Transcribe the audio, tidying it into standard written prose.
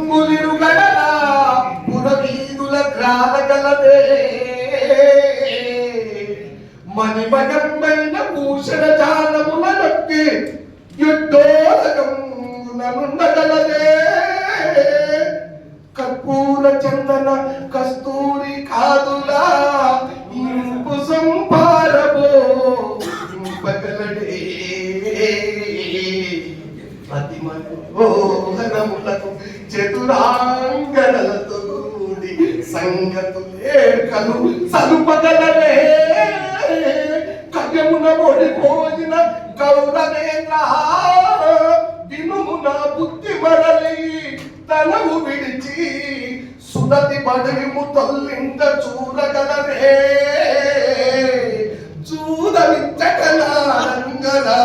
పులిరుగడల పురవీధుల గ్రామగలదే మణిమయంబైన భూషణ జానముల నొక్కి యుద్ధోదకముననుండగలదే కర్పూర చందన కస్తూరి కాదులా ఇంపు సంపారబో ఇంపగలడే అతి మనోహరములకు చతురాంగణలతో కూడి సంగతులేకలు సలుపగలరే కయ్యమున ఓడిపోయిన గౌరవేంద్ర వినుమున బుద్ధి మరలి తనవు విడిచి సుదతి బడిము తొల్లింట చూడగలరే చూడనిచ్చటనా రంగలా